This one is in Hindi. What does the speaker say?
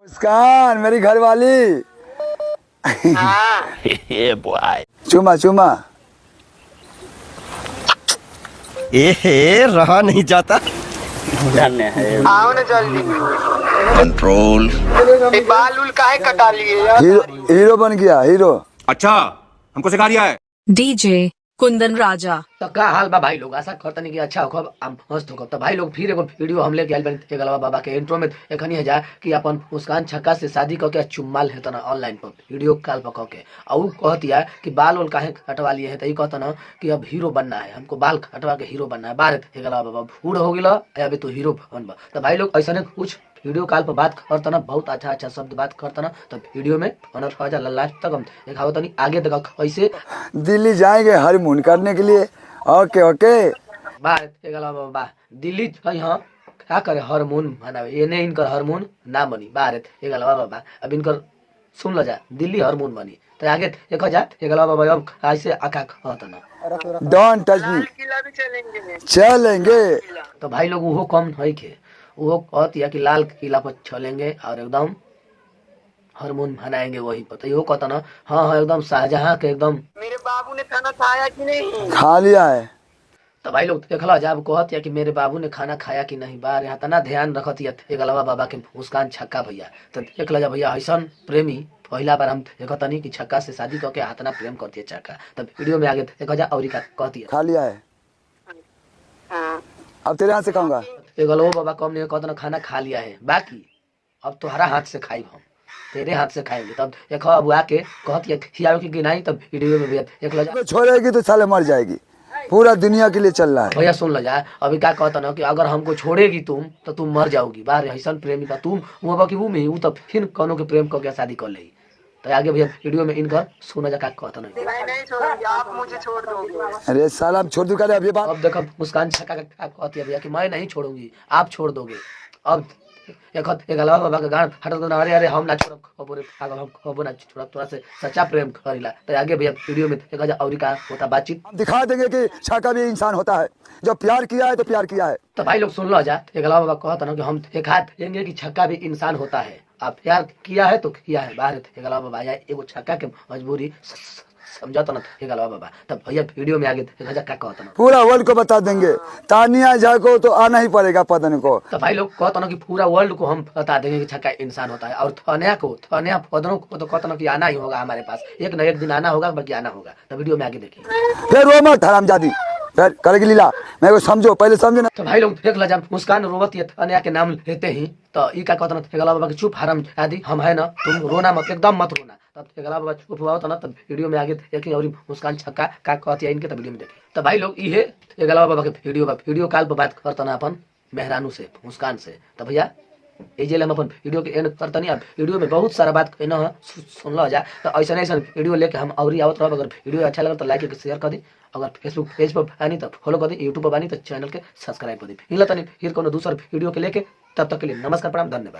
मुस्कान मेरी घरवाली। चुमा चुमा। रहा नहीं जाता। आओ ना जल्दी। कंट्रोल। बाल उल काहे कटा लिए यार? हीरो बन गया हीरो। अच्छा हमको सिखा दिया है। डीजे कुंदन राजा। तो का हाल बा भाई लोग, आशा करतनी कि अच्छा होखब, मस्त होखब। तो भाई लोग फिर एगो वीडियो हम लेके आइल बानी एक अलावा बाबा के इंट्रो में एखनी है जा कि अपन मुस्कान छक्का से शादी करके चुम्माल है तना ऑनलाइन पर वीडियो कॉल पर कहके और कहतिया कि बाल वाल काहे कटवा लिए है, तो कहता ना कि अब हीरो बनना है, हमको बाल कटवा के हीरो बनना है। बार एक अलावा बाबा बूढ़ हो गया अभी तो हीरो बनबा। तो भाई लोग ऐसा कुछ वीडियो कॉल पर बात करता ना, बहुत अच्छा अच्छा शब्द बात करता ना। तो वीडियो में लास्ट तक हम दिखाओ तनी आगे तक कैसे दिल्ली जाएंगे हनीमून करने के लिए। ओके ओके बा दिल्ली हाँ क्या करे हारमोन मनावे, ये नहीं इनकर हारमोन ना बनी भारत एक बाबा। अब इनकर सुन लो जा दिल्ली हारमोन बनी तो आगे एक जा एक बाबा अब ऐसे आका कहता ना डोंट टच मी। किला भी चलेंगे। चलेंगे। तो भाई लोग वो कम है के वो कहती है कि लाल किला पर चलेंगे और एकदम हारमोन मनाएंगे वही पर। तो यो कहता ना हाँ हाँ एकदम शाहजहां के एकदम। मेरे बाबू ने खाना खाया कि नहीं? खा लिया है। तो भाई लोग देखला जब कहती है कि मेरे बाबू ने खाना खाया कि नहीं, बार यहाँ तना ध्यान रखती है एक अलावा बाबा के मुस्कान छक्का भैया। तो देख ला भैया ऐसा प्रेमी पहला बार हम देखतनी कि छक्का से शादी करके हाथना प्रेम करती है छक्का। तब वीडियो में आगे देखा जा और कहती है खा लिया है। अब तेरे हाथ से खाऊंगा। एक अलावा बाबा कम नहीं कहता ना खाना खा लिया है, बाकी अब तुम्हारा हाथ से खाई हम तेरे हाथ से खाएंगे। तब एक अब आके कहती है खियाओ की नहीं। तब वीडियो में एक लजा छोड़ेगी तो साले मर जाएगी। पूरा दुनिया के लिए चल रहा है भैया। सुन लो जाए अभी क्या कहता ना कि अगर हमको छोड़ेगी तुम तो तुम मर जाओगी। बाहर ऐसा प्रेमी था तुम वहाँ बाकी वो में तो फिर कौनों के प्रेम करके शादी कर ले। तो आगे भैया वीडियो में इनकर सुना जा क्या कहता ना। नहीं छोड़ूंगी, आप मुझे छोड़ दोगे। अरे साला अब छोड़ दूँ करे अब ये बात। अब देखो मुस्कान छक्का क्या कहती है भैया कि मैं नहीं छोड़ूंगी आप छोड़ दोगे। अब एक अलावा बाबा के गान हटक दो ना, अरे अरे हम ना छोड़ब खबर पागल हम खबर ना छोड़ब तोरा से सच्चा प्रेम करिला। तो आगे भैया वीडियो में देखा जा और का होता बातचीत। हम दिखा देंगे कि छक्का भी इंसान होता है, जो प्यार किया है तो प्यार किया है। तो भाई लोग सुन लो जा एक अलावा बाबा कहता ना कि हम एक हाथ देंगे कि छक्का भी इंसान होता है, आप प्यार किया है तो किया है। बाहर एक अलावा बाबा एगो छक्का के मजबूरी समझाता ना एक अलावा बाबा। तब भैया वीडियो में आगे देखा जा क्या कहता ना। पूरा वर्ल्ड को बता देंगे तानिया झा को तो आना ही पड़ेगा पदन को। तो भाई लोग कहता ना कि पूरा वर्ल्ड को हम बता देंगे कि छक्का इंसान होता है। और थनिया पदनों को तो कहता ना कि आना ही होगा हमारे पास, एक न एक दिन आना होगा, बाकी आना होगा। तो वीडियो में आगे देखिए। फिर रो मत हरामजादी, फिर करेगी लीला। मैं को समझो पहले समझो ना। तो भाई लोग देख ला जब मुस्कान रोवत है थनिया के नाम लेते ही तो ई का कहता ना फेगला बाबा की चुप हरामजादी हम है ना, तुम रोना मत, एकदम मत रोना। तब फेगला बाबा चुप हुआ था ना। तब वीडियो में आगे देखें और मुस्कान छक्का का कहती है इनके। तब वीडियो में देखें। तो भाई लोग ये फेगला बाबा के वीडियो कॉल पर बात करता ना अपन मेहरानू से मुस्कान से। तो भैया ये हम अपन वीडियो के एंड करता नहीं। अब वीडियो में बहुत सारा बात कहना है सुन लो जा। तो ऐसा ऐसा वीडियो लेके हम और आवत रहो। अगर वीडियो अच्छा लगा तो लाइक शेयर कर दी, अगर फेसबुक पेज पर बानी तो फॉलो कर दी, यूट्यूब पर बानी तो चैनल के सब्सक्राइब कर दी। मिलता नहीं फिर कोनो दूसरा वीडियो के लेके, तब तक के लिए नमस्कार प्रणाम धन्यवाद।